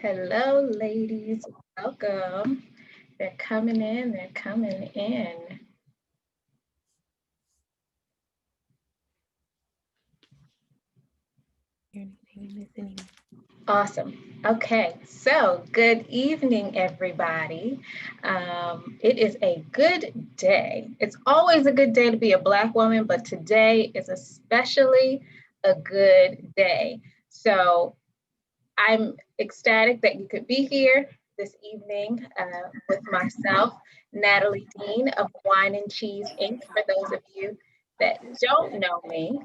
Hello, ladies. Welcome. They're coming in. They're coming in. Your name is anyway. Awesome. Okay, so good evening, everybody. It is a good day. It's always a good day to be a Black woman, but today is especially a good day. So I'm ecstatic that you could be here this evening with myself, Natalie Dean of Whine Cheese Inc. For those of you that don't know me,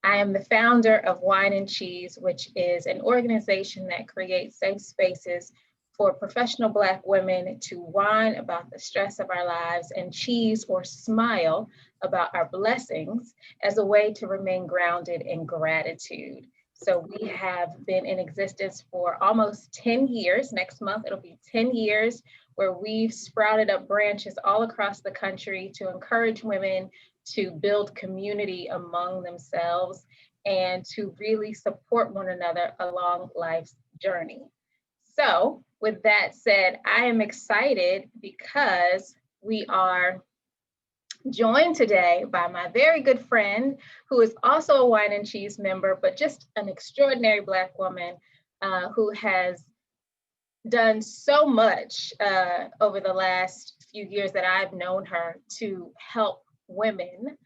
I am the founder of Whine Cheese, which is an organization that creates safe spaces for professional Black women to whine about the stress of our lives and cheese or smile about our blessings as a way to remain grounded in gratitude. So we have been in existence for almost 10 years. Next month, it'll be 10 years where we've sprouted up branches all across the country to encourage women to build community among themselves and to really support one another along life's journey. So, with that said, I am excited because we are joined today by my very good friend who is also a Whine Cheese member, but just an extraordinary Black woman who has done so much over the last few years that I've known her to help women,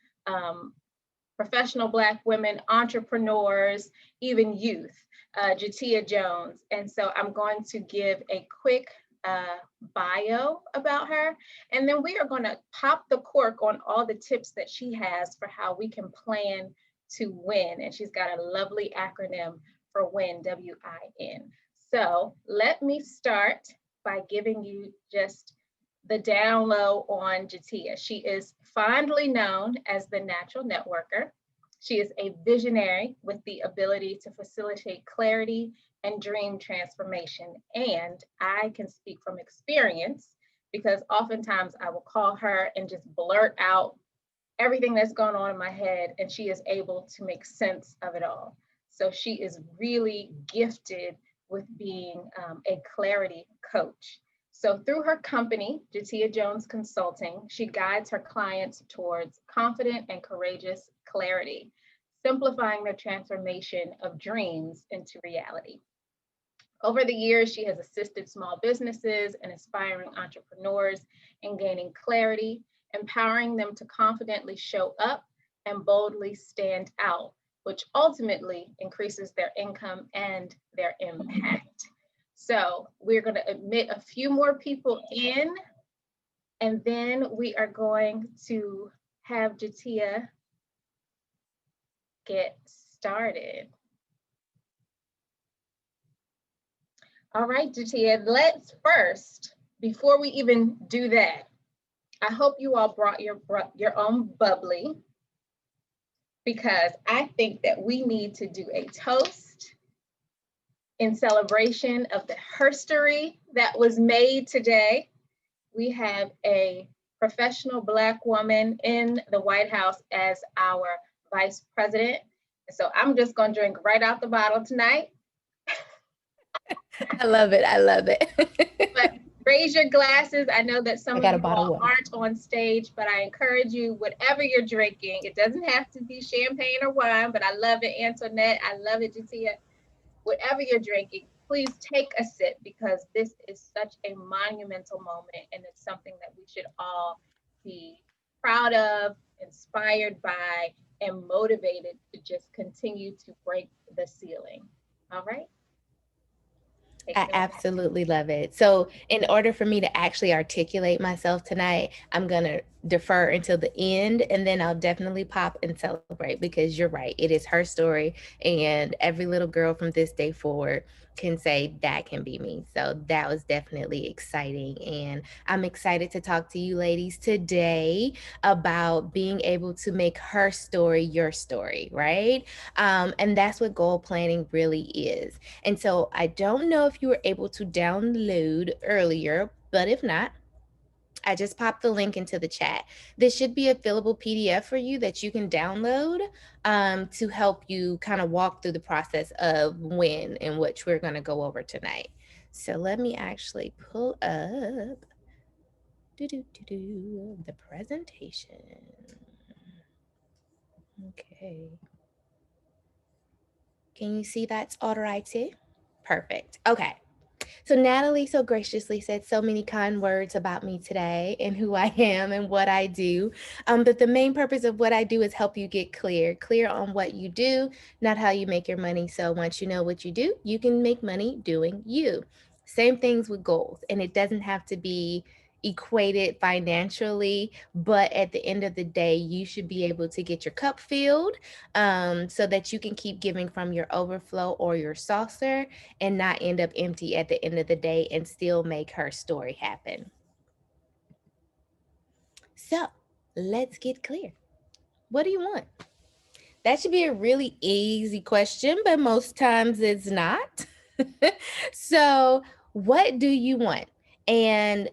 professional Black women, entrepreneurs, even youth, Jateya Jones. And so I'm going to give a quick bio about her, and then we are going to pop the cork on all the tips that she has for how we can plan to win. And she's got a lovely acronym for WIN, W.I.N. So let me start by giving you just the down low on Jateya. She is fondly known as the natural networker. She is a visionary with the ability to facilitate clarity and dream transformation. And I can speak from experience because oftentimes I will call her and just blurt out everything that's going on in my head, and she is able to make sense of it all. So she is really gifted with being a clarity coach. So through her company, Jateya Jones Consulting, she guides her clients towards confident and courageous clarity, simplifying the transformation of dreams into reality. Over the years, she has assisted small businesses and aspiring entrepreneurs in gaining clarity, empowering them to confidently show up and boldly stand out, which ultimately increases their income and their impact. So we're going to admit a few more people in, and then we are going to have Jateya get started. All right, Jateya, let's first, before we even do that, I hope you all brought your own bubbly, because I think that we need to do a toast in celebration of the herstory that was made today. We have a professional Black woman in the White House as our vice president. So I'm just going to drink right out the bottle tonight. I love it. I love it. But raise your glasses. I know that some of you all water. aren't on stage, but I encourage you, whatever you're drinking, it doesn't have to be champagne or wine, but I love it, Antoinette. I love it, Jateya. Whatever you're drinking, please take a sip, because this is such a monumental moment, and it's something that we should all be proud of, inspired by, and motivated to just continue to break the ceiling. All right? I absolutely love it. So in order for me to actually articulate myself tonight, I'm going to defer until the end, and then I'll definitely pop and celebrate, because you're right. It is her story, and every little girl from this day forward can say that can be me. So that was definitely exciting. And I'm excited to talk to you ladies today about being able to make her story your story, right? And that's what goal planning really is. And so I don't know if you were able to download earlier, but if not, I just popped the link into the chat. This should be a fillable PDF for you that you can download to help you kind of walk through the process of WIN, in which we're going to go over tonight. So let me actually pull up the presentation. Okay. Can you see that's all right too? Perfect. Okay. So Natalie so graciously said so many kind words about me today and who I am and what I do. But the main purpose of what I do is help you get clear on what you do, not how you make your money. So once you know what you do, you can make money doing you. Same things with goals. And it doesn't have to be equated financially, but at the end of the day, you should be able to get your cup filled so that you can keep giving from your overflow or your saucer and not end up empty at the end of the day and still make her story happen. So let's get clear. What do you want? That should be a really easy question, but most times it's not. So, what do you want? And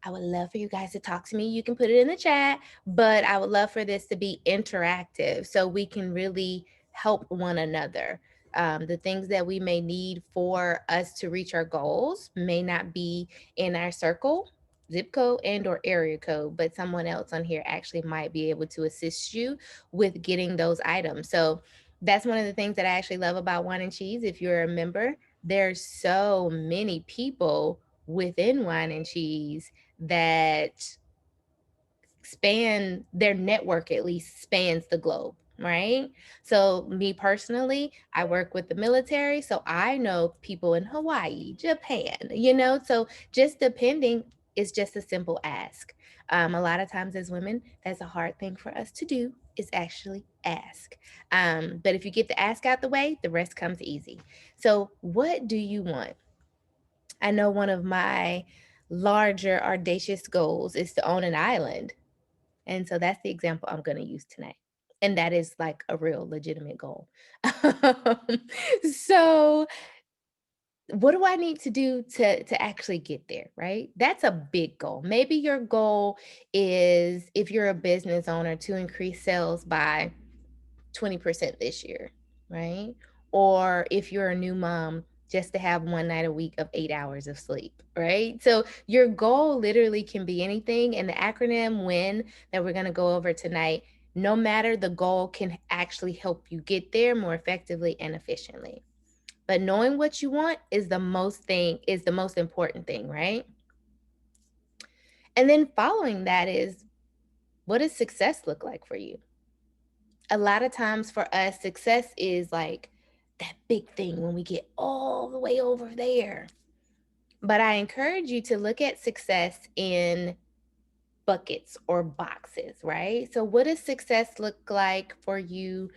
I would love for you guys to talk to me. You can put it in the chat, but I would love for this to be interactive so we can really help one another. The things that we may need for us to reach our goals may not be in our circle, zip code, and or area code, but someone else on here actually might be able to assist you with getting those items. So that's one of the things that I actually love about Whine Cheese. If you're a member, there's so many people within Whine Cheese that span their network, at least spans the globe, right? So me personally, I work with the military, so I know people in Hawaii, Japan, so just depending is just a simple ask. A lot of times as women, that's a hard thing for us to do, is actually ask. But if you get the ask out the way, the rest comes easy. So what do you want? I know one of my larger audacious goals is to own an island. And so that's the example I'm going to use tonight. And that is like a real legitimate goal. So what do I need to do to actually get there, right? That's a big goal. Maybe your goal is, if you're a business owner, to increase sales by 20% this year, right? Or if you're a new mom, just to have one night a week of 8 hours of sleep, right? So your goal literally can be anything. And the acronym WIN that we're going to go over tonight, no matter the goal, can actually help you get there more effectively and efficiently. But knowing what you want is the most important thing, right? And then following that is, what does success look like for you? A lot of times for us, success is like that big thing when we get all the way over there. But I encourage you to look at success in buckets or boxes, right? So what does success look like for you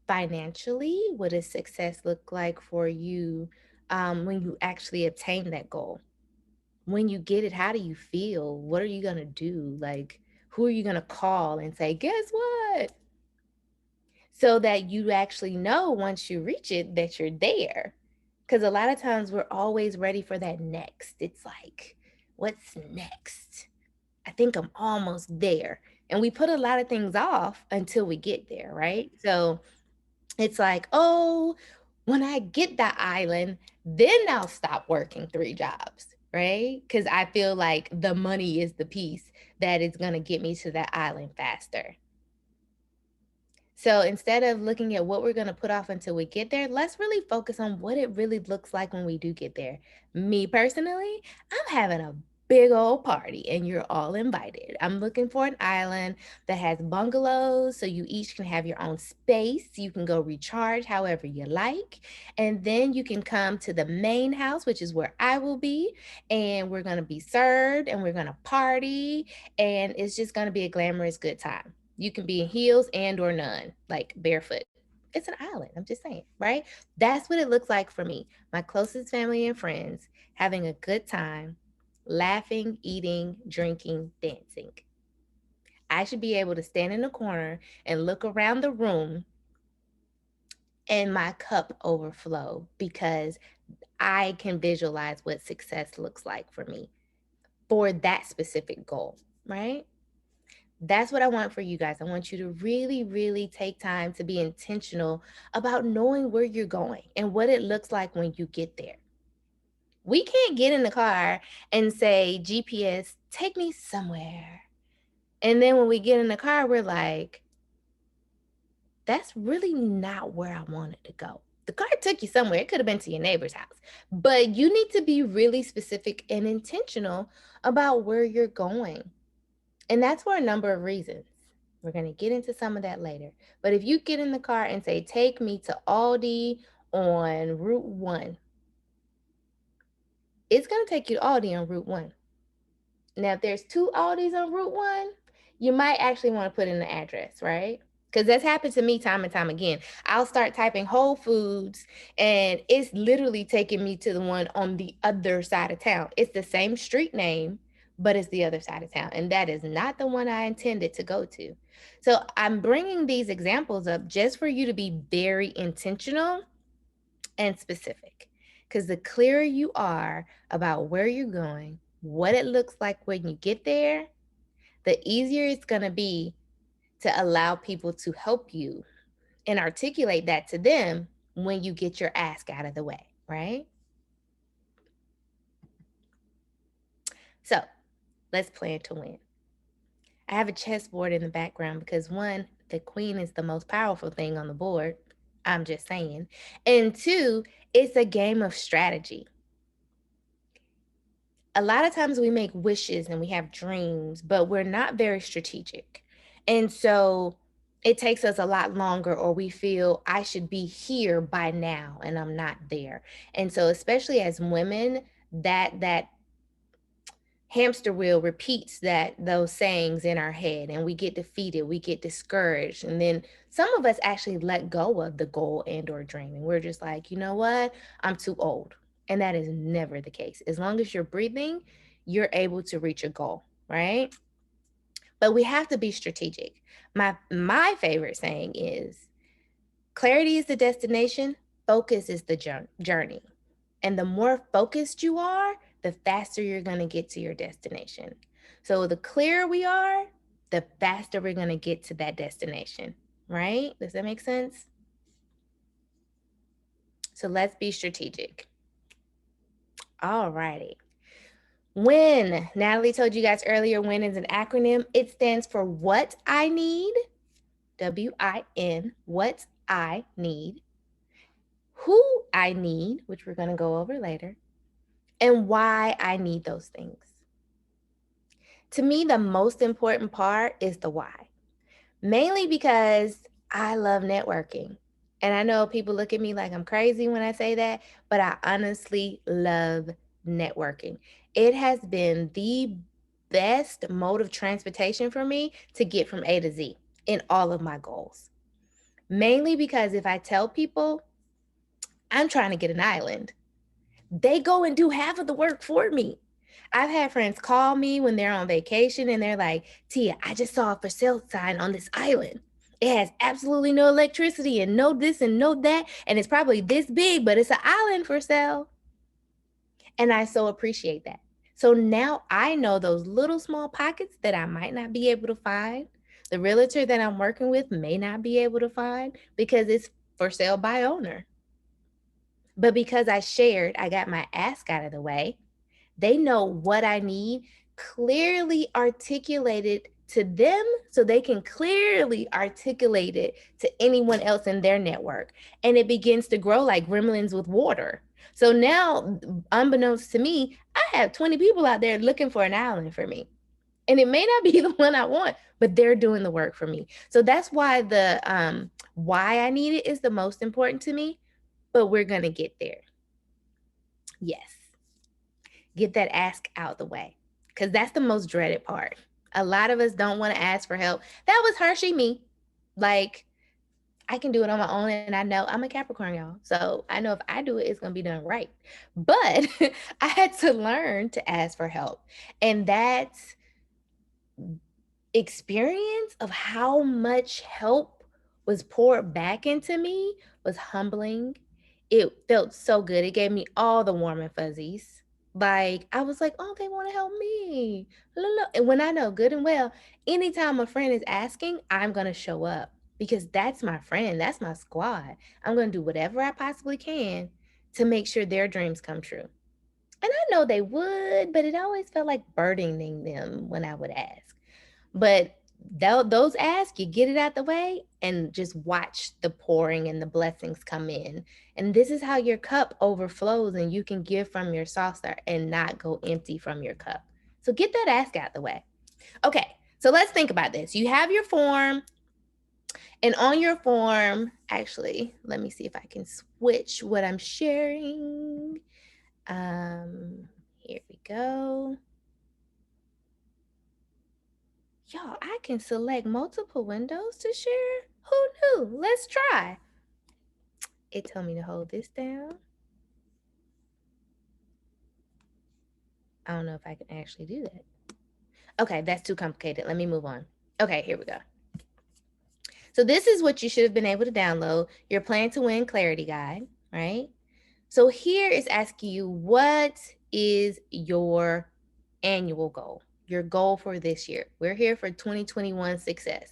financially? What does success look like for you when you actually obtain that goal? When you get it, how do you feel? What are you going to do? Like, who are you going to call and say, guess what? So that you actually know once you reach it that you're there. Because a lot of times we're always ready for that next. It's like, what's next? I think I'm almost there. And we put a lot of things off until we get there, right? So it's like, oh, when I get that island, then I'll stop working 3 jobs, right? Because I feel like the money is the piece that is going to get me to that island faster. So instead of looking at what we're going to put off until we get there, let's really focus on what it really looks like when we do get there. Me personally, I'm having a big old party and you're all invited. I'm looking for an island that has bungalows so you each can have your own space. You can go recharge however you like. And then you can come to the main house, which is where I will be. And we're going to be served and we're going to party. And it's just going to be a glamorous good time. You can be in heels and or none, like barefoot. It's an island. I'm just saying, right? That's what it looks like for me. My closest family and friends having a good time, laughing, eating, drinking, dancing. I should be able to stand in the corner and look around the room and my cup overflow because I can visualize what success looks like for me for that specific goal. right? That's what I want for you guys. I want you to really, really take time to be intentional about knowing where you're going and what it looks like when you get there. We can't get in the car and say, GPS, take me somewhere. And then when we get in the car, we're like, that's really not where I wanted to go. The car took you somewhere. It could have been to your neighbor's house. But you need to be really specific and intentional about where you're going. And that's for a number of reasons. We're going to get into some of that later. But if you get in the car and say, take me to Aldi on Route 1, it's going to take you to Aldi on Route 1. Now, if there's two Aldis on Route 1, you might actually want to put in the address, right? Because that's happened to me time and time again. I'll start typing Whole Foods and it's literally taking me to the one on the other side of town. It's the same street name, but it's the other side of town. And that is not the one I intended to go to. So I'm bringing these examples up just for you to be very intentional and specific. Because the clearer you are about where you're going, what it looks like when you get there, the easier it's going to be to allow people to help you and articulate that to them when you get your ask out of the way, right? So let's plan to win. I have a chessboard in the background because one, the queen is the most powerful thing on the board. I'm just saying. And two, it's a game of strategy. A lot of times we make wishes and we have dreams, but we're not very strategic. And so it takes us a lot longer, or we feel I should be here by now and I'm not there. And so especially as women, that hamster wheel repeats those sayings in our head, and we get defeated, we get discouraged, and then some of us actually let go of the goal and or dream, and we're just like, you know what, I'm too old. And that is never the case. As long as you're breathing, you're able to reach a goal, right? But we have to be strategic. My favorite saying is, clarity is the destination, focus is the journey. And the more focused you are, the faster you're going to get to your destination. So the clearer we are, the faster we're going to get to that destination, right? Does that make sense? So let's be strategic. All righty. WIN. Natalie told you guys earlier, WIN is an acronym. It stands for what I need, W-I-N, what I need, who I need, which we're going to go over later, and why I need those things. To me, the most important part is the why, mainly because I love networking. And I know people look at me like I'm crazy when I say that, but I honestly love networking. It has been the best mode of transportation for me to get from A to Z in all of my goals. Mainly because if I tell people I'm trying to get an island, they go and do half of the work for me. I've had friends call me when they're on vacation and they're like, Tia, I just saw a for sale sign on this island. It has absolutely no electricity and no this and no that. And it's probably this big, but it's an island for sale. And I so appreciate that. So now I know those little small pockets that I might not be able to find. The realtor that I'm working with may not be able to find because it's for sale by owner. But because I shared, I got my ask out of the way. They know what I need clearly articulated to them so they can clearly articulate it to anyone else in their network. And it begins to grow like gremlins with water. So now, unbeknownst to me, I have 20 people out there looking for an island for me. And it may not be the one I want, but they're doing the work for me. So that's why the why I need it is the most important to me, but we're going to get there. Yes. Get that ask out the way, because that's the most dreaded part. A lot of us don't want to ask for help. That was Hershey me. Like, I can do it on my own, and I know I'm a Capricorn, y'all. So I know if I do it, it's going to be done right. But I had to learn to ask for help. And that experience of how much help was poured back into me was humbling. It felt so good. It gave me all the warm and fuzzies. Like, I was like, oh, they want to help me. And when I know good and well, anytime a friend is asking, I'm going to show up because that's my friend. That's my squad. I'm going to do whatever I possibly can to make sure their dreams come true. And I know they would, but it always felt like burdening them when I would ask. But those asks, you get it out the way and just watch the pouring and the blessings come in. And this is how your cup overflows and you can give from your saucer and not go empty from your cup. So get that ask out the way. Okay, so let's think about this. You have your form, and on your form, actually, let me see if I can switch what I'm sharing. Here we go. Y'all, I can select multiple windows to share. Who knew? Let's try. It told me to hold this down. I don't know if I can actually do that. Okay, that's too complicated. Let me move on. Okay, here we go. So this is what you should have been able to download, your Plan to Win Clarity Guide, right? So here is asking you, what is your annual goal, your goal for this year? We're here for 2021 success.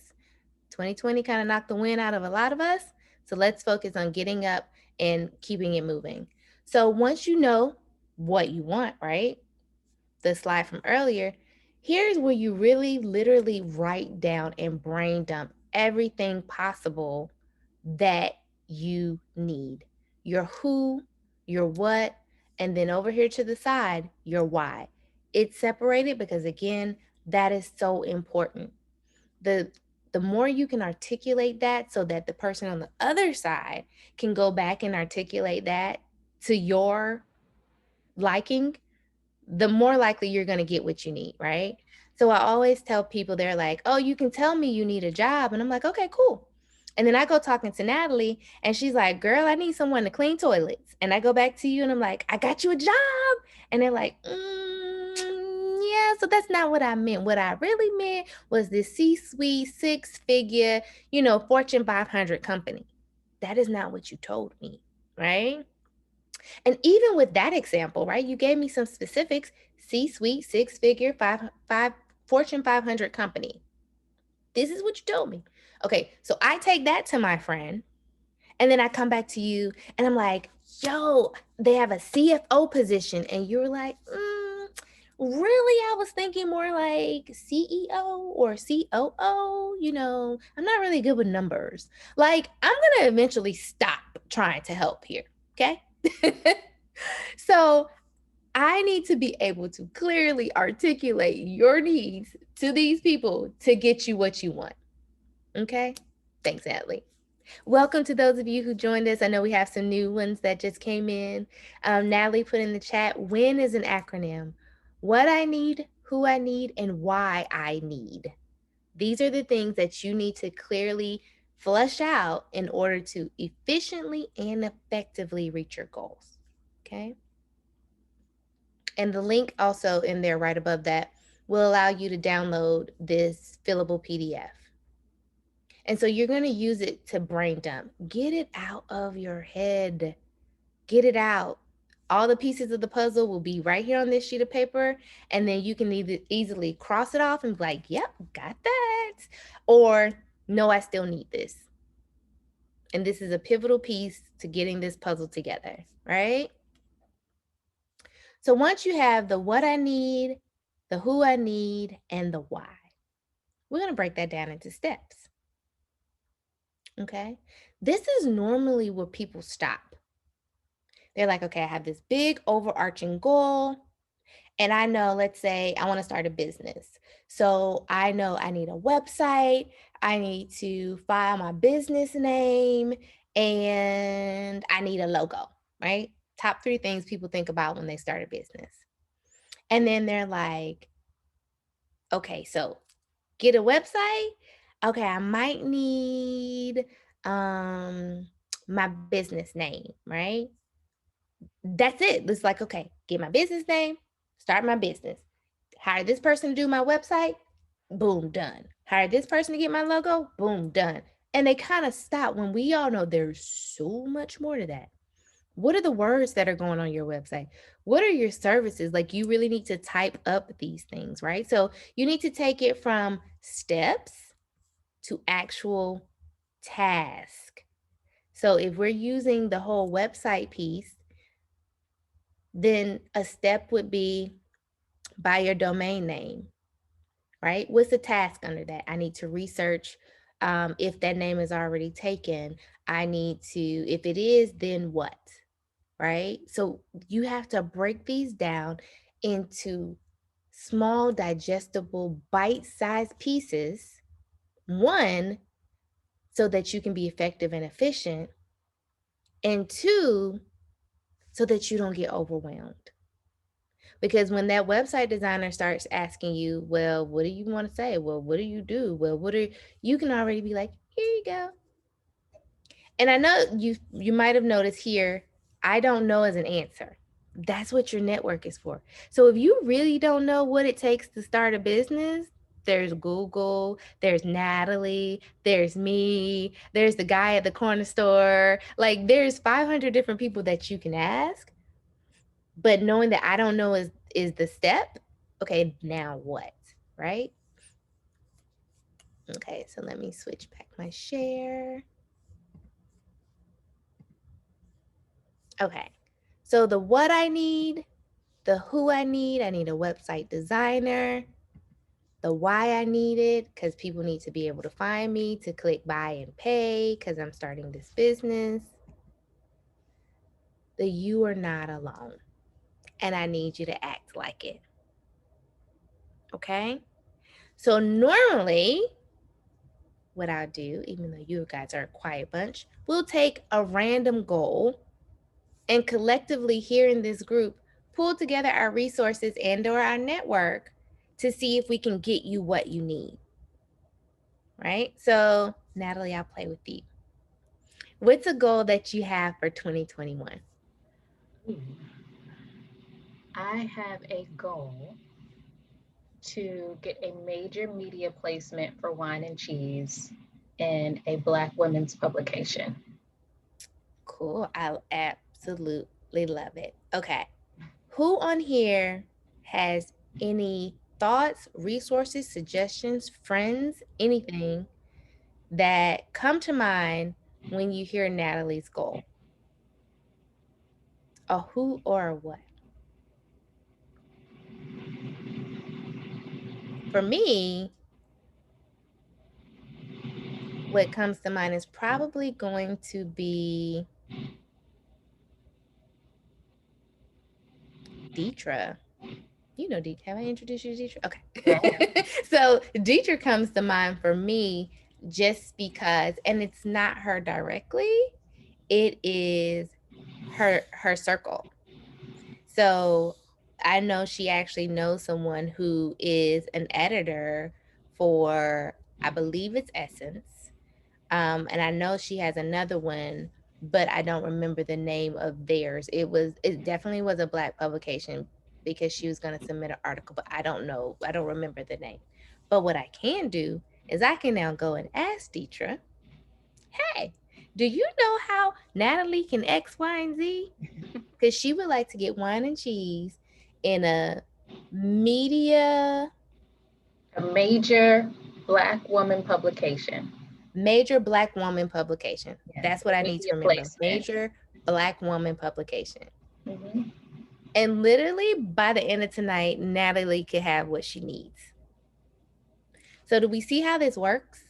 2020 kind of knocked the wind out of a lot of us. So let's focus on getting up and keeping it moving. So once you know what you want, right? The slide from earlier, here's where you really literally write down and brain dump everything possible that you need. Your who, your what, and then over here to the side, your why. It's separated because again, that is so important. The the more you can articulate that so that the person on the other side can go back and articulate that to your liking, the more likely you're going to get what you need, right? So I always tell people, they're like, oh, you can tell me you need a job. And I'm like, okay, cool. And then I go talking to Natalie and she's like, girl, I need someone to clean toilets. And I go back to you and I'm like, I got you a job. And they're like, yeah, so that's not what I meant. What I really meant was this C-suite, six-figure, Fortune 500 company. That is not what you told me, right? And even with that example, right, you gave me some specifics: C-suite, six-figure, five Fortune 500 company. This is what you told me. Okay, so I take that to my friend, and then I come back to you, and I'm like, yo, they have a CFO position, and you're like, really? I was thinking more like CEO or COO. I'm not really good with numbers. Like, I'm gonna eventually stop trying to help here. Okay. So I need to be able to clearly articulate your needs to these people to get you what you want. Okay? Thanks, Adley. Welcome to those of you who joined us. I know we have some new ones that just came in. Natalie put in the chat, WIN is an acronym. What I need, who I need, and why I need. These are the things that you need to clearly flush out in order to efficiently and effectively reach your goals. Okay? And the link also in there right above that will allow you to download this fillable PDF. And so you're going to use it to brain dump. Get it out of your head. Get it out. All the pieces of the puzzle will be right here on this sheet of paper. And then you can either easily cross it off and be like, yep, got that. Or, no, I still need this. And this is a pivotal piece to getting this puzzle together, right? So once you have the what I need, the who I need, and the why, we're going to break that down into steps. Okay. This is normally where people stop. They're like, okay, I have this big overarching goal. And I know, let's say I want to start a business. So I know I need a website. I need to file my business name and I need a logo, right? Top 3 things people think about when they start a business. And then they're like, okay, so get a website. Okay, I might need my business name, right? That's it. It's like, okay, get my business name, start my business. Hire this person to do my website, boom, done. Hire this person to get my logo, boom, done. And they kind of stop when we all know there's so much more to that. What are the words that are going on your website? What are your services? Like, you really need to type up these things, right? So you need to take it from steps to actual task. So if we're using the whole website piece, then a step would be buy your domain name, right? What's the task under that? I need to research if that name is already taken. I need to, if it is, then what? Right? So you have to break these down into small, digestible, bite-sized pieces. One, so that you can be effective and efficient. And two, so that you don't get overwhelmed. Because when that website designer starts asking you, well, what do you want to say? Well, what do you do? Well, you can already be like, here you go. And I know you might have noticed here, I don't know as an answer. That's what your network is for. So if you really don't know what it takes to start a business, there's Google, there's Natalie, there's me, there's the guy at the corner store. Like, there's 500 different people that you can ask. But knowing that I don't know is the step. Okay, now what? Right? Okay, so let me switch back my share. Okay. So the what I need, the who I need a website designer, the why I need it, because people need to be able to find me to click buy and pay because I'm starting this business. The you are not alone, and I need you to act like it. Okay? So normally, what I'll do, even though you guys are a quiet bunch, we'll take a random goal and collectively here in this group, pull together our resources and or our network to see if we can get you what you need. Right? So, Natalie, I'll play with you. What's a goal that you have for 2021? I have a goal to get a major media placement for Whine Cheese in a Black women's publication. Cool. I absolutely love it. Okay. Who on here has any thoughts, resources, suggestions, friends, anything that come to mind when you hear Natalie's goal? A who or a what? For me, what comes to mind is probably going to be Deetra. You know Deetra. Have I introduced you to Deetra? Okay. Yeah. So Deetra comes to mind for me just because, and it's not her directly, it is her circle. So I know she actually knows someone who is an editor for, I believe it's Essence. And I know she has another one, but I don't remember the name of theirs. It definitely was a Black publication because she was going to submit an article, but I don't know. I don't remember the name. But what I can do is I can now go and ask Deetra, hey, do you know how Natalie can X, Y, and Z? Because she would like to get Whine Cheese in a media A major Black woman publication. major Black woman publication. Yes, That's what I need to media remember. placement. Major Black woman publication. Mm-hmm. And literally by the end of tonight, Natalie could have what she needs. So do we see how this works?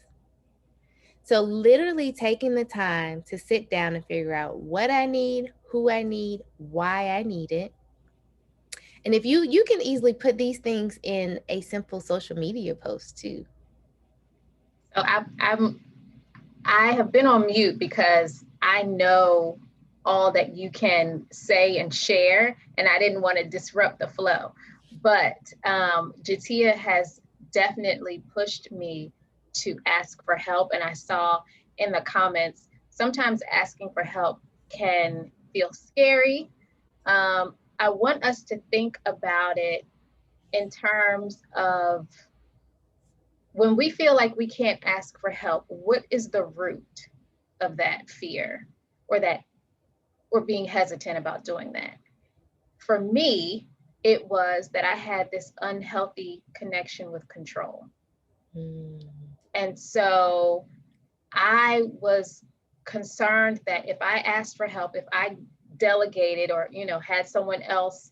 So literally taking the time to sit down and figure out what I need, who I need, why I need it. And if you can easily put these things in a simple social media post too. So I have been on mute because I know all that you can say and share, and I didn't want to disrupt the flow. But Jateya has definitely pushed me to ask for help, and I saw in the comments sometimes asking for help can feel scary. I want us to think about it in terms of when we feel like we can't ask for help, what is the root of that fear or that were being hesitant about doing that. For me, it was that I had this unhealthy connection with control. Mm. And so I was concerned that if I asked for help, if I delegated or, had someone else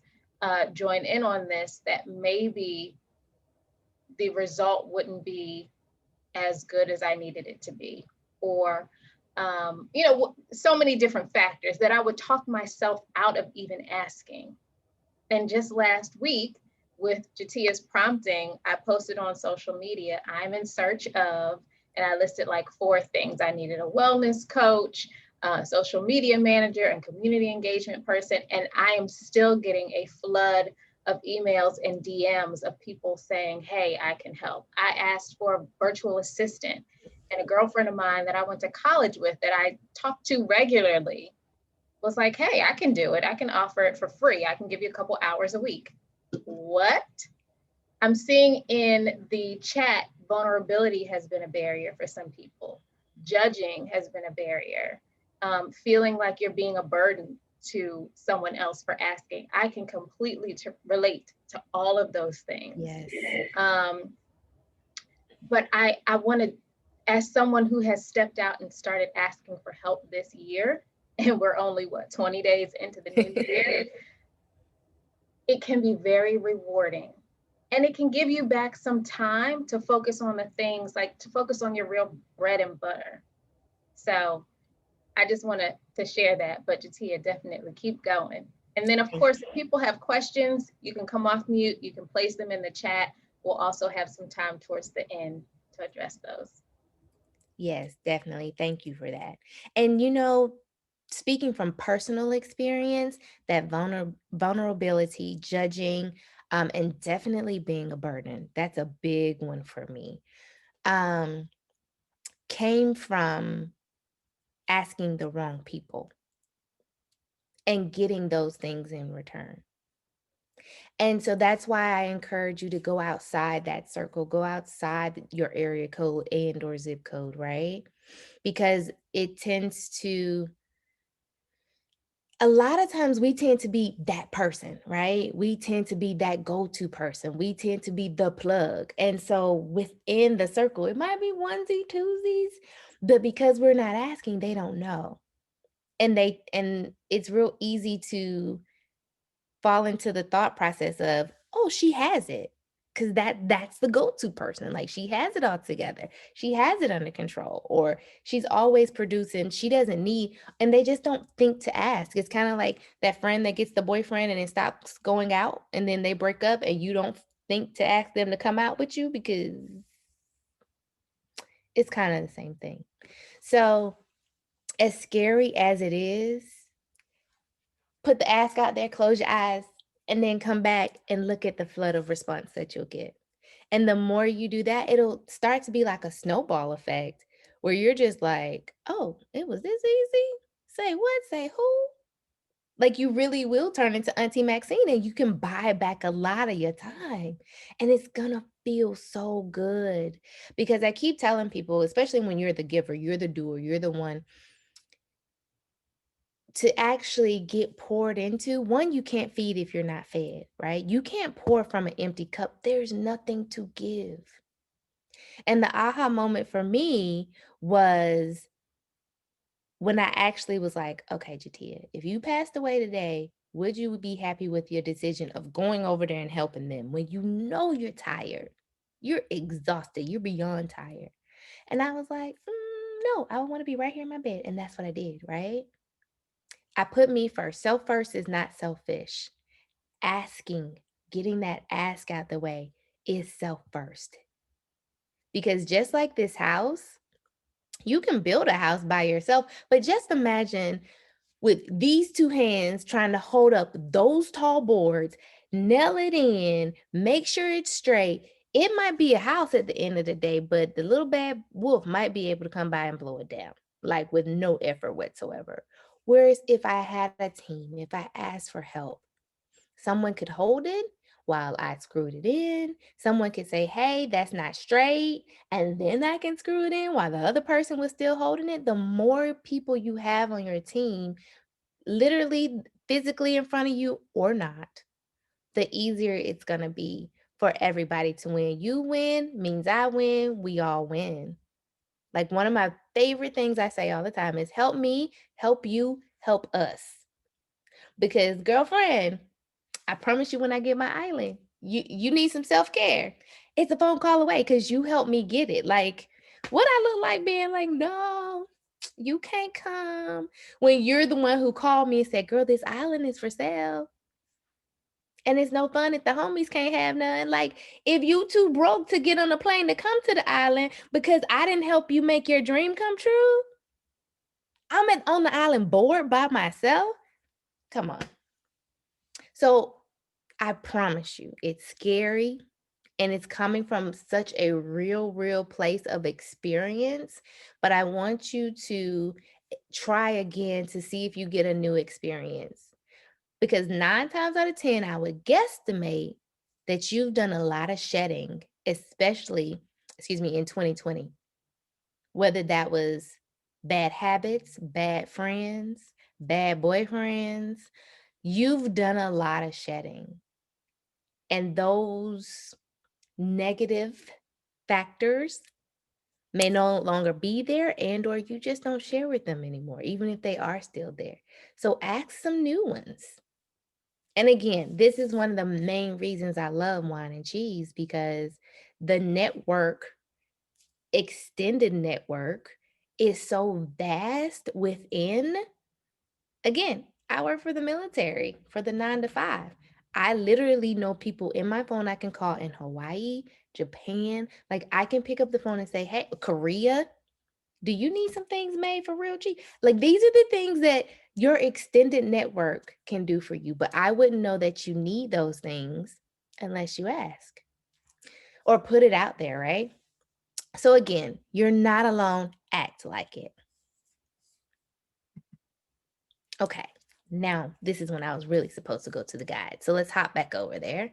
join in on this, that maybe the result wouldn't be as good as I needed it to be. Or, so many different factors that I would talk myself out of even asking. And just last week, with Jateya's prompting, I posted on social media, I'm in search of, and I listed like 4 things. I needed a wellness coach, social media manager, and community engagement person. And I am still getting a flood of emails and DMs of people saying, hey, I can help. I asked for a virtual assistant, and a girlfriend of mine that I went to college with that I talked to regularly was like, hey, I can do it. I can offer it for free. I can give you a couple hours a week. What? I'm seeing in the chat, vulnerability has been a barrier for some people. Judging has been a barrier. Feeling like you're being a burden to someone else for asking. I can completely relate to all of those things. Yes. But I wanted, as someone who has stepped out and started asking for help this year, and we're only 20 days into the new year, it can be very rewarding. And it can give you back some time to focus on the things, like to focus on your real bread and butter. So I just wanted to share that, but Jateya, definitely keep going. And then of course, if people have questions, you can come off mute, you can place them in the chat. We'll also have some time towards the end to address those. Yes, definitely. Thank you for that. And speaking from personal experience, that vulnerability, judging, and definitely being a burden, that's a big one for me. Came from asking the wrong people and getting those things in return. And so that's why I encourage you to go outside that circle, go outside your area code and or zip code, right? Because it tends to, a lot of times we tend to be that person, right? We tend to be that go-to person. We tend to be the plug. And so within the circle, it might be onesie, twosies, but because we're not asking, they don't know. And it's real easy to fall into the thought process of, oh, she has it. Cause that's the go-to person. Like she has it all together. She has it under control, or she's always producing. She doesn't need, and they just don't think to ask. It's kind of like that friend that gets the boyfriend and it stops going out and then they break up and you don't think to ask them to come out with you because it's kind of the same thing. So as scary as it is, put the ask out there, close your eyes, and then come back and look at the flood of response that you'll get. And the more you do that, it'll start to be like a snowball effect where you're just like, oh, it was this easy? Say what? Say who? Like you really will turn into Auntie Maxine and you can buy back a lot of your time. And it's gonna feel so good. Because I keep telling people, especially when you're the giver, you're the doer, you're the one to actually get poured into. One, you can't feed if you're not fed, right? You can't pour from an empty cup. There's nothing to give. And the aha moment for me was when I actually was like, okay, Jateya, if you passed away today, would you be happy with your decision of going over there and helping them when you know you're tired? You're exhausted. You're beyond tired. And I was like, no, I want to be right here in my bed. And that's what I did, right? I put me first. Self first is not selfish. Asking, getting that ask out the way is self first. Because just like this house, you can build a house by yourself, but just imagine with these two hands trying to hold up those tall boards, nail it in, make sure it's straight. It might be a house at the end of the day, but the little bad wolf might be able to come by and blow it down, like with no effort whatsoever. Whereas if I had a team, if I asked for help, someone could hold it while I screwed it in. Someone could say, hey, that's not straight. And then I can screw it in while the other person was still holding it. The more people you have on your team, literally physically in front of you or not, the easier it's going to be for everybody to win. You win means I win, we all win. Like one of my favorite things I say all the time is help me, help you, help us. Because girlfriend, I promise you when I get my island, you need some self-care. It's a phone call away because you helped me get it. Like, what I look like being like, no, you can't come. When you're the one who called me and said, girl, this island is for sale. And it's no fun if the homies can't have none. Like, if you too broke to get on a plane to come to the island because I didn't help you make your dream come true, on the island bored by myself. Come on. So I promise you, it's scary and it's coming from such a real place of experience. But I want you to try again to see if you get a new experience. Because 9 times out of 10, I would guesstimate that you've done a lot of shedding, especially, in 2020. Whether that was bad habits, bad friends, bad boyfriends, you've done a lot of shedding. And those negative factors may no longer be there, and or you just don't share with them anymore, even if they are still there. So ask some new ones. And again, this is one of the main reasons I love Whine and Cheese, because the network, extended network, is so vast within. Again, I work for the military for the 9 to 5. I literally know people in my phone I can call in Hawaii, Japan. Like I can pick up the phone and say, hey, Korea, do you need some things made for real cheap? Like these are the things that your extended network can do for you. But I wouldn't know that you need those things unless you ask or put it out there, right? So again, you're not alone. Act like it. Okay, now this is when I was really supposed to go to the guide. So let's hop back over there.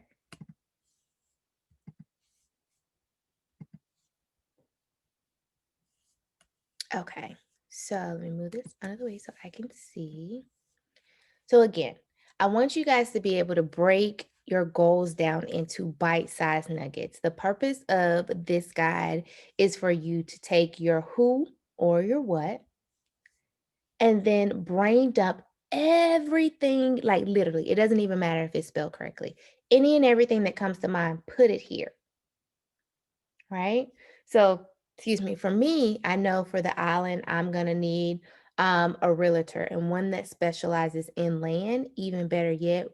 Okay, so let me move this out of the way so I can see. So again, I want you guys to be able to break your goals down into bite-sized nuggets. The purpose of this guide is for you to take your who or your what and then brain dump everything, like literally, it doesn't even matter if it's spelled correctly. Any and everything that comes to mind, put it here, right? So, excuse me, for me, I know for the island, I'm going to need a realtor and one that specializes in land, even better yet,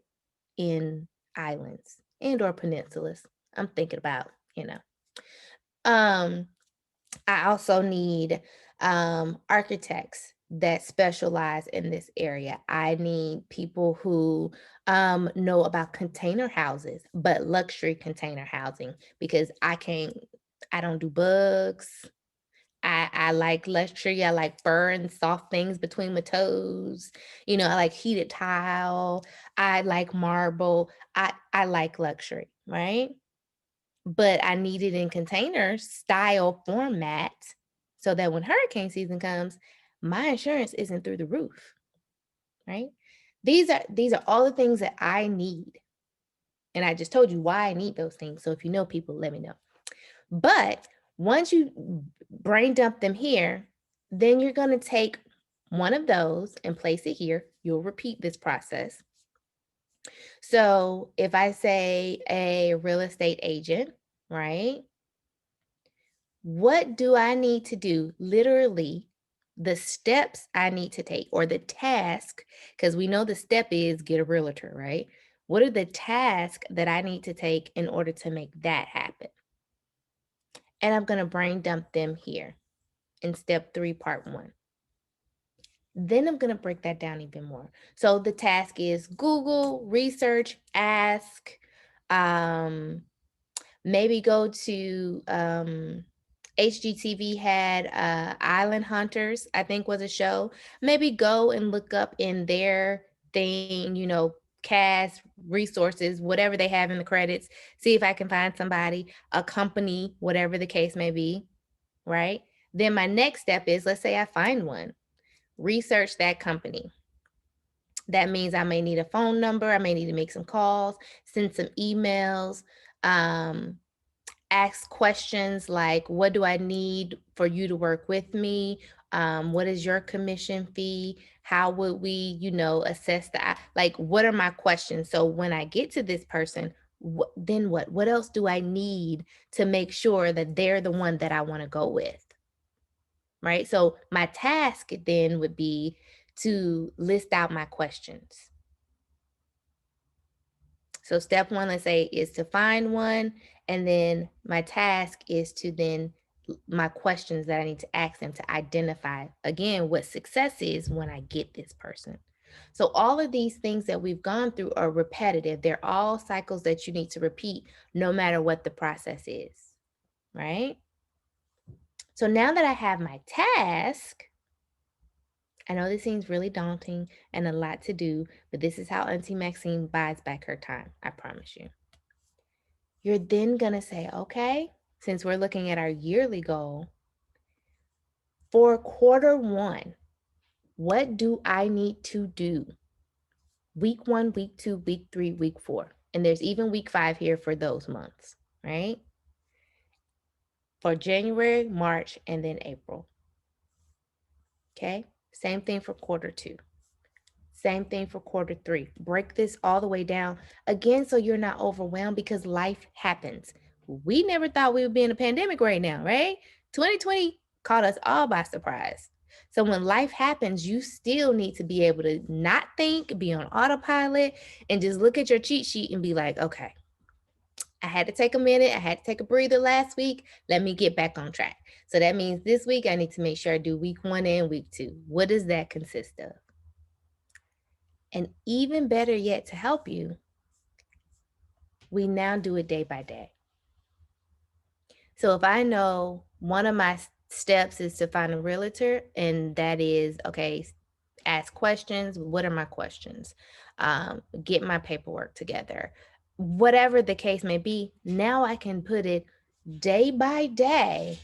in islands and or peninsulas. I'm thinking about, Um, I also need architects that specialize in this area. I need people who know about container houses, but luxury container housing, because I don't do bugs. I like luxury. I like fur and soft things between my toes. I like heated tile. I like marble. I like luxury, right? But I need it in container style format so that when hurricane season comes, my insurance isn't through the roof, right? These are all the things that I need. And I just told you why I need those things. So if you know people, let me know. But once you brain dump them here, then you're going to take one of those and place it here. You'll repeat this process. So if I say a real estate agent, right? What do I need to do? Literally, the steps I need to take, or the task, because we know the step is get a realtor, right? What are the tasks that I need to take in order to make that happen? And I'm going to brain dump them here in step 3, part 1. Then I'm going to break that down even more. So the task is Google, research, ask, maybe go to HGTV had Island Hunters, I think was a show. Maybe go and look up in their thing, cast, resources, whatever they have in the credits, see if I can find somebody, a company, whatever the case may be, right? Then my next step is, let's say I find one, research that company. That means I may need a phone number. I may need to make some calls, send some emails, ask questions like, what do I need for you to work with me? What is your commission fee? How would we, assess that? Like, what are my questions? So when I get to this person, then what? What else do I need to make sure that they're the one that I want to go with? Right? So my task then would be to list out my questions. So step one, let's say, is to find one. And then my task is to then my questions that I need to ask them to identify, again, what success is when I get this person. So all of these things that we've gone through are repetitive. They're all cycles that you need to repeat no matter what the process is, right? So now that I have my task, I know this seems really daunting and a lot to do, but this is how Auntie Maxine buys back her time. I promise you. You're then going to say, okay, since we're looking at our yearly goal, for quarter one, what do I need to do? Week 1, week 2, week 3, week 4. And there's even week 5 here for those months, right? For January, March, and then April. Okay, same thing for quarter 2. Same thing for quarter 3. Break this all the way down again so you're not overwhelmed because life happens. We never thought we would be in a pandemic right now, right? 2020 caught us all by surprise. So when life happens, you still need to be able to not think, be on autopilot, and just look at your cheat sheet and be like, okay, I had to take a minute. I had to take a breather last week. Let me get back on track. So that means this week I need to make sure I do week 1 and week 2. What does that consist of? And even better yet, to help you, we now do it day by day. So if I know one of my steps is to find a realtor, and that is, okay, ask questions. What are my questions? Get my paperwork together. Whatever the case may be, now I can put it day by day.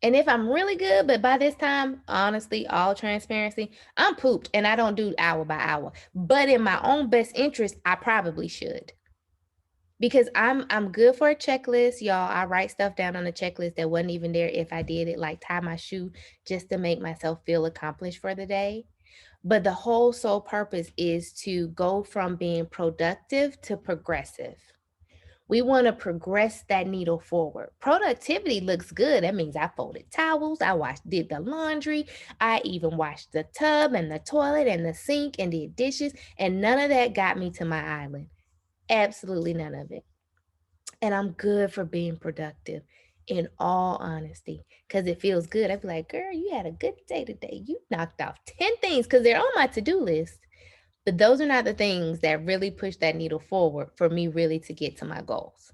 And if I'm really good, but by this time, honestly, all transparency, I'm pooped and I don't do hour by hour. But in my own best interest, I probably should. Because I'm good for a checklist, y'all. I write stuff down on a checklist that wasn't even there if I did it, like tie my shoe just to make myself feel accomplished for the day. But the whole sole purpose is to go from being productive to progressive. We want to progress that needle forward. Productivity looks good. That means I folded towels, did the laundry, I even washed the tub and the toilet and the sink and did dishes, and none of that got me to my island. Absolutely none of it. And I'm good for being productive, in all honesty, because it feels good. I'd be like, girl, you had a good day today. You knocked off 10 things because they're on my to-do list. But those are not the things that really push that needle forward for me really to get to my goals.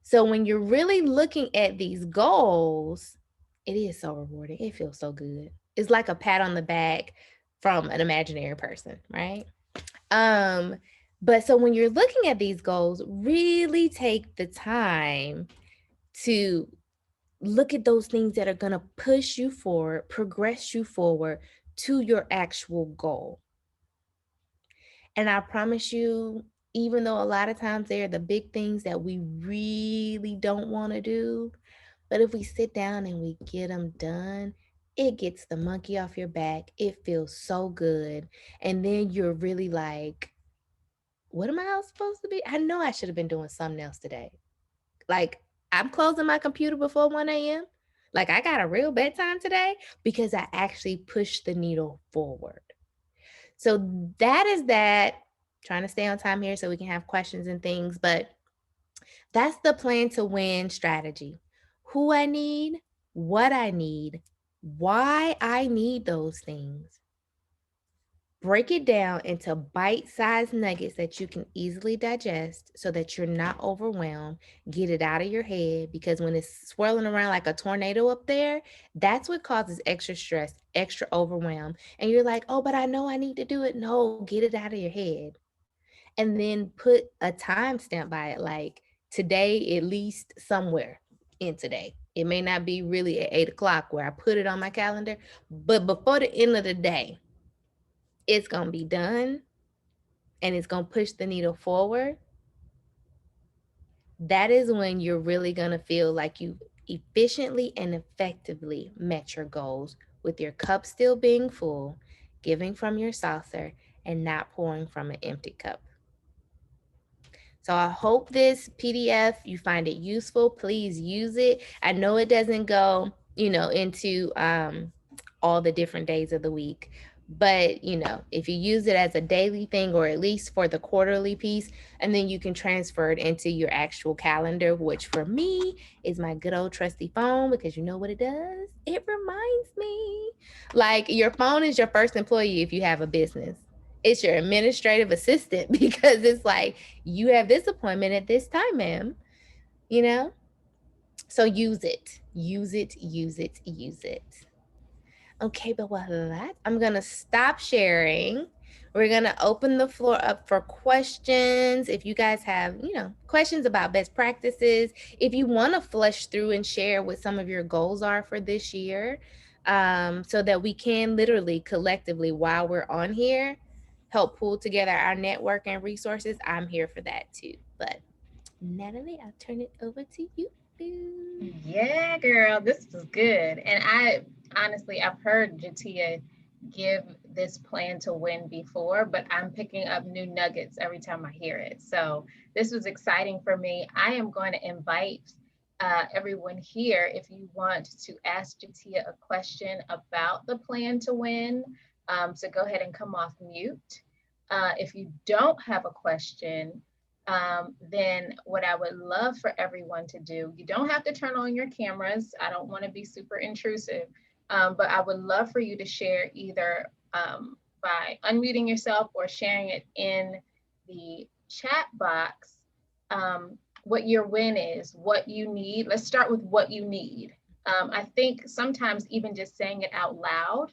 So when you're really looking at these goals, it is so rewarding. It feels so good. It's like a pat on the back from an imaginary person, right? But so when you're looking at these goals, really take the time to look at those things that are going to push you forward, progress you forward to your actual goal. And I promise you, even though a lot of times they're the big things that we really don't want to do, but if we sit down and we get them done, it gets the monkey off your back. It feels so good. And then you're really like, what am I else supposed to be? I know I should have been doing something else today. Like, I'm closing my computer before 1 a.m. Like, I got a real bedtime today because I actually pushed the needle forward. So that is that. Trying to stay on time here so we can have questions and things, but that's the plan to win strategy. Who I need, what I need, why I need those things. Break it down into bite-sized nuggets that you can easily digest so that you're not overwhelmed. Get it out of your head, because when it's swirling around like a tornado up there, that's what causes extra stress, extra overwhelm. And you're like, oh, but I know I need to do it. No, get it out of your head. And then put a timestamp by it, like today, at least somewhere in today. It may not be really at 8 o'clock where I put it on my calendar, but before the end of the day, it's going to be done and it's going to push the needle forward, that is when you're really going to feel like you efficiently and effectively met your goals with your cup still being full, giving from your saucer, and not pouring from an empty cup. So I hope this PDF, you find it useful. Please use it. I know it doesn't go, into all the different days of the week, but if you use it as a daily thing or at least for the quarterly piece, and then you can transfer it into your actual calendar, which for me is my good old trusty phone, because you know what it does? It reminds me. Like, your phone is your first employee if you have a business. It's your administrative assistant because it's like, you have this appointment at this time, ma'am. You know? So use it. Use it, use it, use it. Okay, but with that, I'm going to stop sharing. We're going to open the floor up for questions. If you guys have, questions about best practices, if you want to flush through and share what some of your goals are for this year, so that we can literally collectively, while we're on here, help pull together our network and resources, I'm here for that too. But Natalie, I'll turn it over to you. Yeah, girl, this was good. And I honestly, I've heard Jateya give this plan to win before, but I'm picking up new nuggets every time I hear it. So this was exciting for me. I am going to invite everyone here, if you want to ask Jateya a question about the plan to win, so go ahead and come off mute. If you don't have a question, then what I would love for everyone to do, you don't have to turn on your cameras. I don't want to be super intrusive, but I would love for you to share either by unmuting yourself or sharing it in the chat box, what your win is, what you need. Let's start with what you need. I think sometimes even just saying it out loud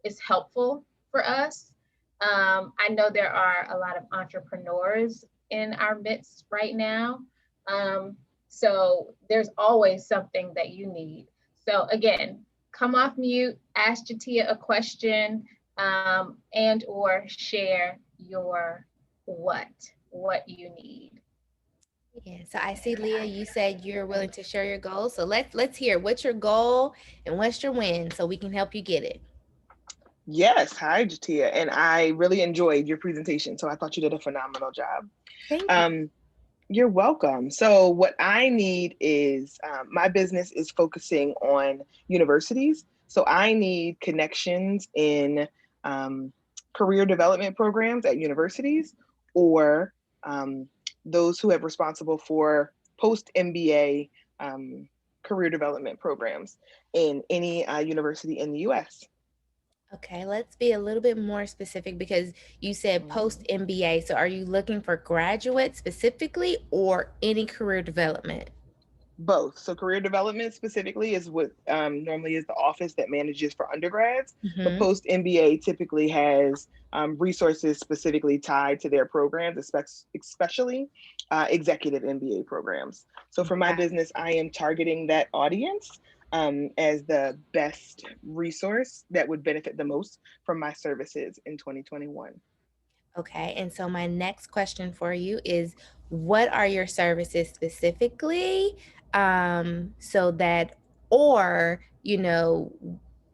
is helpful for us. I know there are a lot of entrepreneurs in our midst right now. So there's always something that you need. So again, come off mute, ask Jateya a question, and or share your what you need. Yeah, so I see, Leah, you said you're willing to share your goals. So let's hear what's your goal and what's your win so we can help you get it. Yes, hi Jateya, and I really enjoyed your presentation. So I thought you did a phenomenal job. Thank you. You're welcome. So what I need is my business is focusing on universities. So I need connections in career development programs at universities, or those who have responsible for post MBA career development programs in any university in the US. Okay, let's be a little bit more specific because you said post MBA. So are you looking for graduate specifically or any career development? Both. So career development specifically is what normally is the office that manages for undergrads, but Mm-hmm. post MBA typically has resources specifically tied to their programs, especially executive MBA programs. So for my business, I am targeting that audience as the best resource that would benefit the most from my services in 2021. Okay, and so my next question for you is, what are your services specifically? So that, or,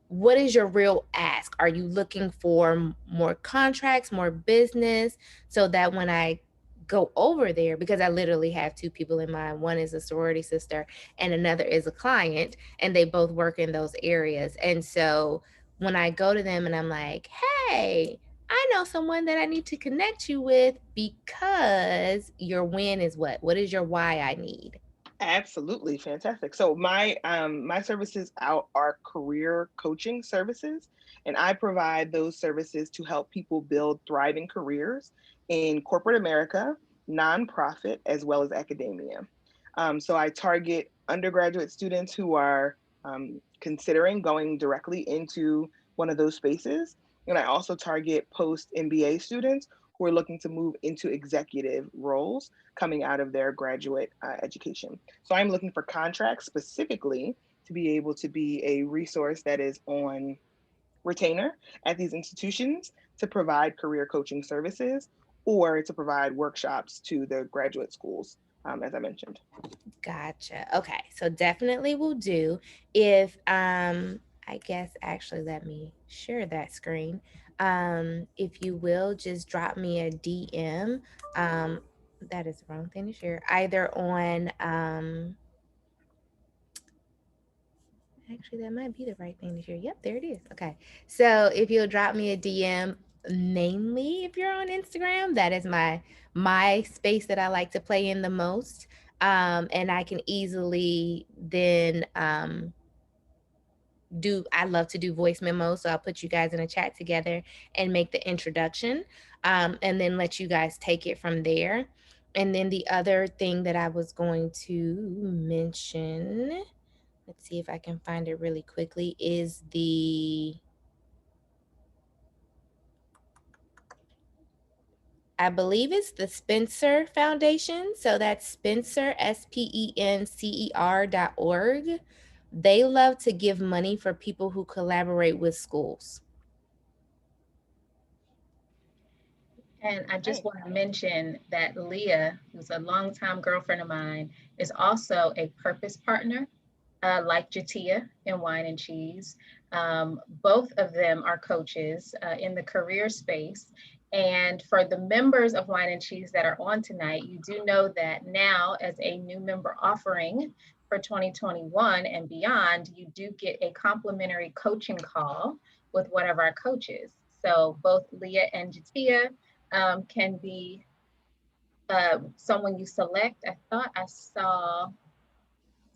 what is your real ask? Are you looking for more contracts, more business, so that when I go over there, because I literally have two people in mind, one is a sorority sister and another is a client, and they both work in those areas. And so when I go to them and I'm like, hey, I know someone that I need to connect you with, because your win is what? What is your why I need? Absolutely fantastic. So my services out are career coaching services, and I provide those services to help people build thriving careers in corporate America, nonprofit, as well as academia. So I target undergraduate students who are considering going directly into one of those spaces, and I also target post MBA students who are looking to move into executive roles coming out of their graduate education. So I'm looking for contracts specifically to be able to be a resource that is on retainer at these institutions to provide career coaching services or to provide workshops to the graduate schools, as I mentioned. Gotcha. Okay. So definitely will do. If I guess actually let me share that screen. If you will just drop me a DM. That is the wrong thing to share. Either on actually that might be the right thing to share. Yep, there it is. Okay. So if you'll drop me a DM, mainly if you're on Instagram, that is my space that I like to play in the most. And I can easily then I love to do voice memos, so I'll put you guys in a chat together and make the introduction, and then let you guys take it from there. And then the other thing that I was going to mention, let's see if I can find it really quickly, is I believe it's the Spencer Foundation. So that's Spencer, SPENCER.org. They love to give money for people who collaborate with schools. And I just want to mention that Leah, who's a longtime girlfriend of mine, is also a purpose partner, like Jateya in Whine Cheese. Both of them are coaches in the career space. And for the members of Whine Cheese that are on tonight, you do know that now, as a new member offering for 2021 and beyond, you do get a complimentary coaching call with one of our coaches. So both Leah and Jateya can be someone you select. I thought I saw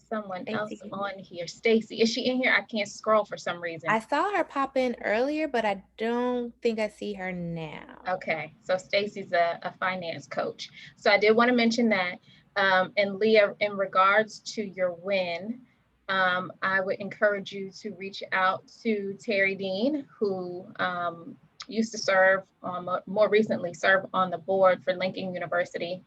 someone else on here. Stacy, is she in here? I can't scroll for some reason. I saw her pop in earlier, but I don't think I see her now. Okay, so Stacy's a finance coach. So I did want to mention that. And Leah, in regards to your win, I would encourage you to reach out to Terry Dean, who used to serve, more recently serve on the board for Lincoln University,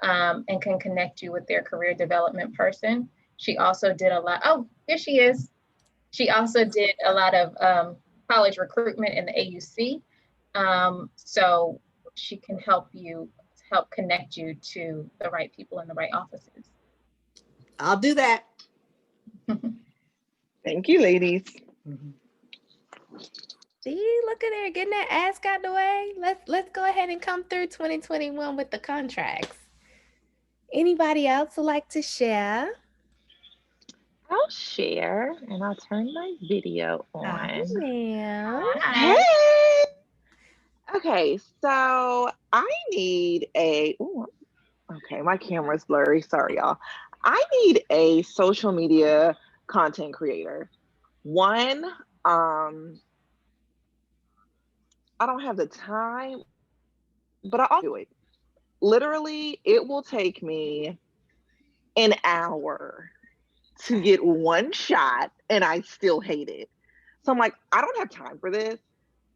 and can connect you with their career development person. She also did a lot, oh, here she is. She also did a lot of college recruitment in the AUC. So she can help connect you to the right people in the right offices. I'll do that. Thank you, ladies. See, look at her getting that ask out the way. Let's go ahead and come through 2021 with the contracts. Anybody else would like to share? I'll share and I'll turn my video on. Hi, ma'am. Hey. Okay, so I need okay, my camera's blurry. Sorry, y'all. I need a social media content creator. One, I don't have the time, but I'll do it. Literally, it will take me an hour to get one shot and I still hate it. So I'm like, I don't have time for this.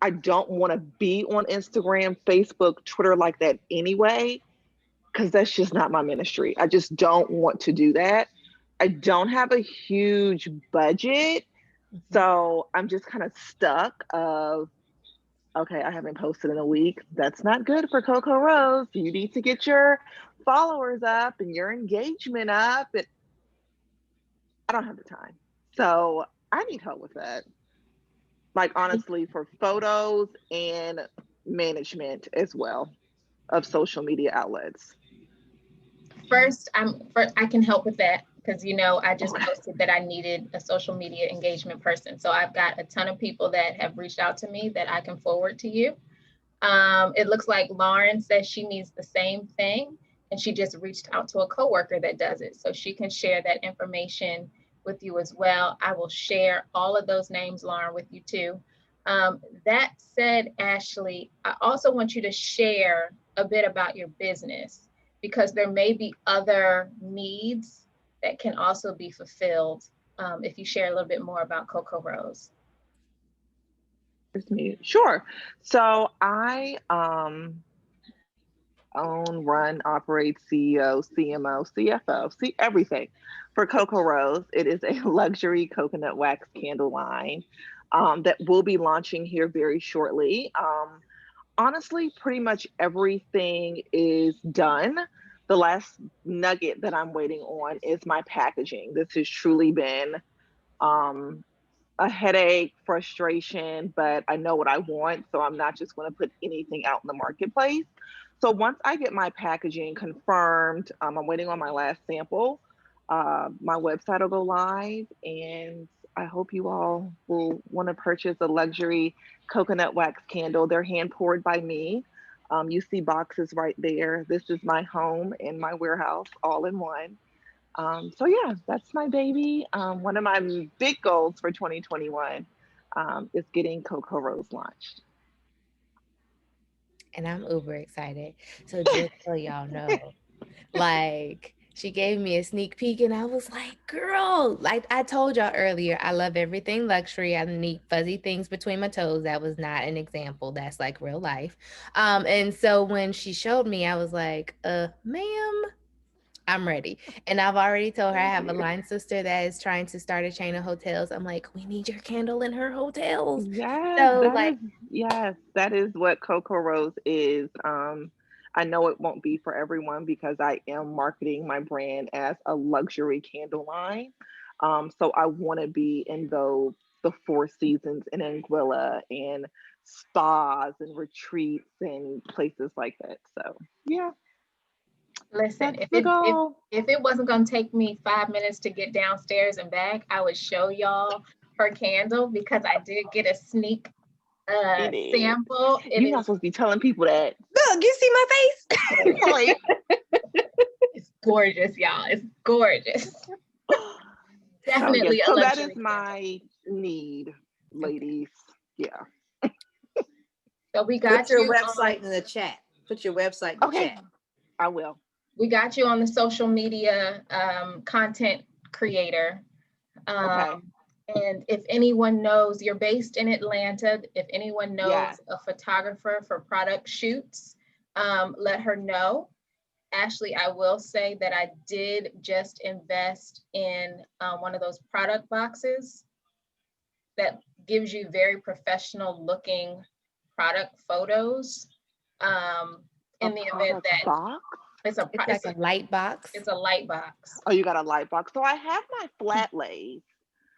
I don't want to be on Instagram, Facebook, Twitter like that anyway, because that's just not my ministry. I just don't want to do that. I don't have a huge budget. So I'm just kind of stuck of, okay, I haven't posted in a week. That's not good for Coco Rose. You need to get your followers up and your engagement up. And I don't have the time. So I need help with that. Like, honestly, for photos and management as well of social media outlets. First, I can help with that because, I just posted that I needed a social media engagement person. So I've got a ton of people that have reached out to me that I can forward to you. It looks like Lauren says she needs the same thing, and she just reached out to a coworker that does it. So she can share that information with you as well. I will share all of those names, Lauren, with you too. That said, Ashley, I also want you to share a bit about your business, because there may be other needs that can also be fulfilled if you share a little bit more about Coco Rose. Sure. So I own, run, operate, CEO, CMO, CFO, see everything for Coco Rose. It is a luxury coconut wax candle line. that will be launching here very shortly. Honestly, pretty much everything is done. The last nugget that I'm waiting on is my packaging. This has truly been um, a headache, frustration, but I know what I want, so I'm not just going to put anything out in the marketplace. So once I get my packaging confirmed, I'm waiting on my last sample. My website will go live, and I hope you all will want to purchase a luxury coconut wax candle. They're hand poured by me. You see boxes right there. This is my home and my warehouse all in one. So yeah, that's my baby. One of my big goals for 2021 is getting Coco Rose launched. And I'm uber excited. So just so y'all know, like she gave me a sneak peek and I was like, girl, like I told y'all earlier, I love everything luxury. I need fuzzy things between my toes. That was not an example. That's like real life. And so when she showed me, I was like, ma'am, I'm ready. And I've already told her I have a line sister that is trying to start a chain of hotels. I'm like, we need your candle in her hotels. Yes, So like, that is what Coco Rose is. I know it won't be for everyone because I am marketing my brand as a luxury candle line. So I want to be in the Four Seasons in Anguilla and spas and retreats and places like that. So yeah, Listen, that's the goal. if it wasn't gonna take me 5 minutes to get downstairs and back, I would show y'all her candle because I did get a sneak sample. You're not supposed to be telling people that. Look, you see my face? Like, it's gorgeous, y'all. It's gorgeous. Definitely. So that is my need, ladies. Yeah. So we got Put your website in the chat. Put your website in the chat. I will. We got you on the social media content creator. And if anyone knows, you're based in Atlanta, if anyone knows a photographer for product shoots, let her know. Ashley, I will say that I did just invest in one of those product boxes that gives you very professional looking product photos. In the event that box? It's like a light box. It's a light box. Oh, you got a light box. So I have my flat lays.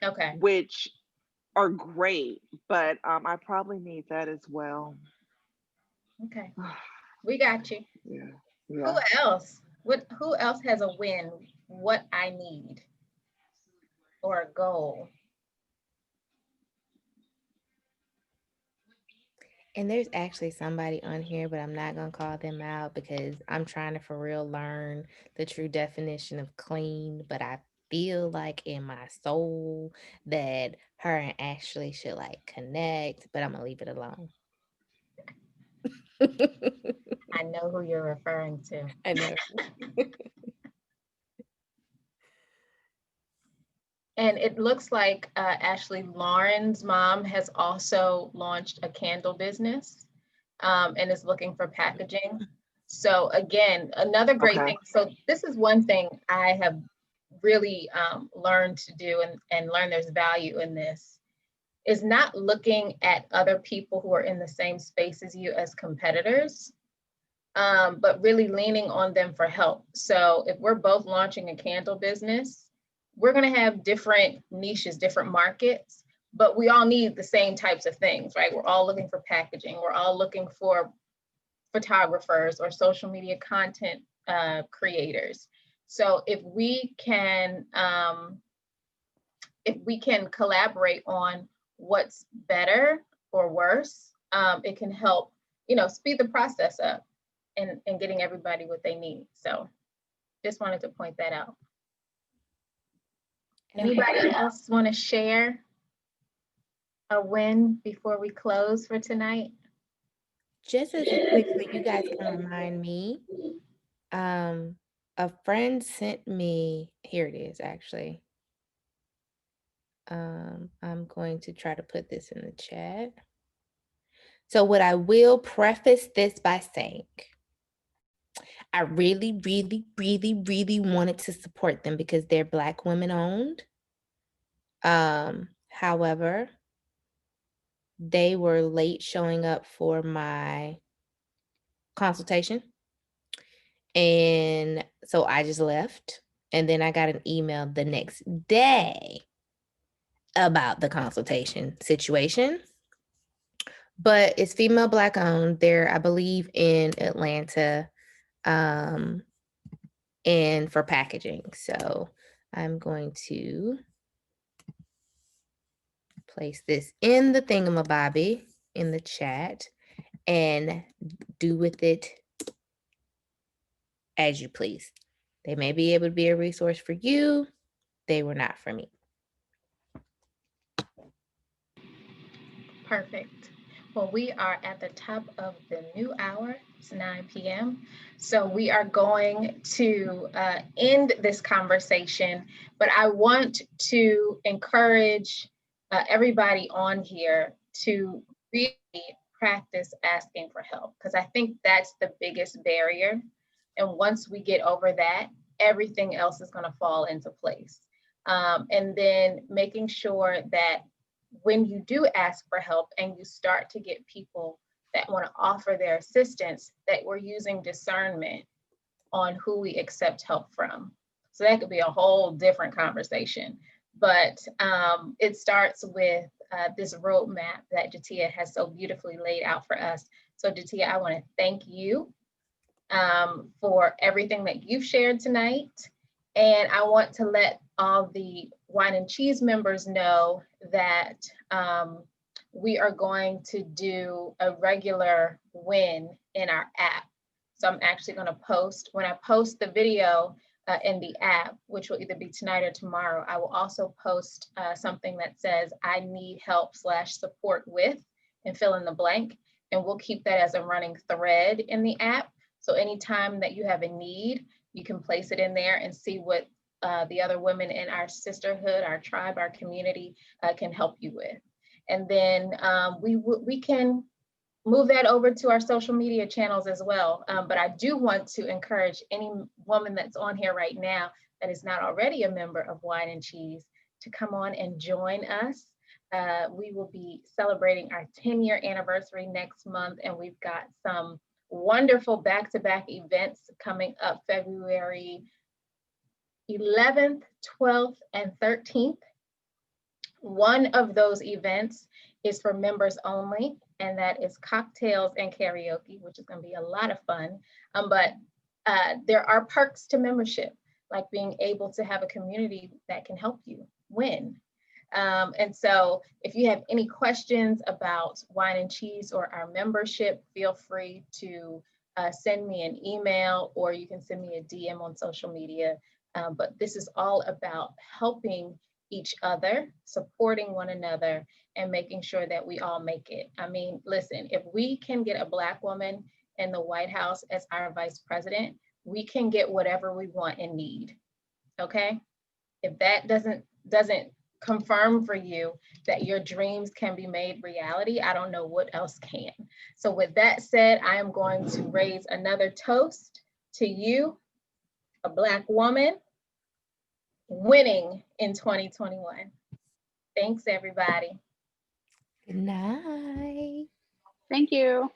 Okay. Which are great, but I probably need that as well. Okay. We got you. Yeah. Who else? Who else has a win? What I need or a goal? And there's actually somebody on here, but I'm not going to call them out because I'm trying to for real learn the true definition of clean, but I feel like in my soul that her and Ashley should like connect, but I'm going to leave it alone. I know who you're referring to. I know. And it looks like Ashley Lauren's mom has also launched a candle business and is looking for packaging. So again, another great thing. So this is one thing I have really learned to do and learn there's value in this, is not looking at other people who are in the same space as you as competitors, but really leaning on them for help. So if we're both launching a candle business, we're going to have different niches, different markets, but we all need the same types of things, right? We're all looking for packaging. We're all looking for photographers or social media content creators. So if we can collaborate on what's better or worse, it can help, speed the process up and getting everybody what they need. So just wanted to point that out. Anybody else want to share a win before we close for tonight? Just as a quick, so you guys can remind me, a friend sent me, here it is actually. I'm going to try to put this in the chat. So what I will preface this by saying, I really, really, really, really wanted to support them because they're Black women owned. However, they were late showing up for my consultation. And so I just left. And then I got an email the next day about the consultation situation. But it's female Black owned. They're, I believe, in Atlanta, and for packaging. So I'm going to place this in the thingamabobby in the chat and do with it as you please. They may be able to be a resource for you. They were not for me. Perfect. Well, we are at the top of the new hour. It's 9 p.m. So we are going to end this conversation, but I want to encourage everybody on here to really practice asking for help, because I think that's the biggest barrier. And once we get over that, everything else is going to fall into place. And then making sure that when you do ask for help and you start to get people that want to offer their assistance, that we're using discernment on who we accept help from. So that could be a whole different conversation. But it starts with this roadmap that Jateya has so beautifully laid out for us. So Jateya, I want to thank you for everything that you've shared tonight. And I want to let all the Whine Cheese members know that we are going to do a regular win in our app. So I'm actually going to post, when I post the video in the app, which will either be tonight or tomorrow, I will also post something that says, I need help / support with, and fill in the blank. And we'll keep that as a running thread in the app. So anytime that you have a need, you can place it in there and see what the other women in our sisterhood, our tribe, our community can help you with. And then we can move that over to our social media channels as well. But I do want to encourage any woman that's on here right now that is not already a member of Whine Cheese to come on and join us. We will be celebrating our 10-year anniversary next month, and we've got some wonderful back-to-back events coming up February 11th, 12th, and 13th. One of those events is for members only, and that is cocktails and karaoke, which is going to be a lot of fun. But there are perks to membership, like being able to have a community that can help you win. And so if you have any questions about Whine Cheese or our membership, feel free to send me an email, or you can send me a DM on social media. But this is all about helping each other, supporting one another, and making sure that we all make it. I mean, listen, if we can get a Black woman in the White House as our vice president, we can get whatever we want and need, okay? If that doesn't confirm for you that your dreams can be made reality, I don't know what else can. So with that said, I am going to raise another toast to you, a Black woman winning in 2021. Thanks, everybody. Good night. Thank you.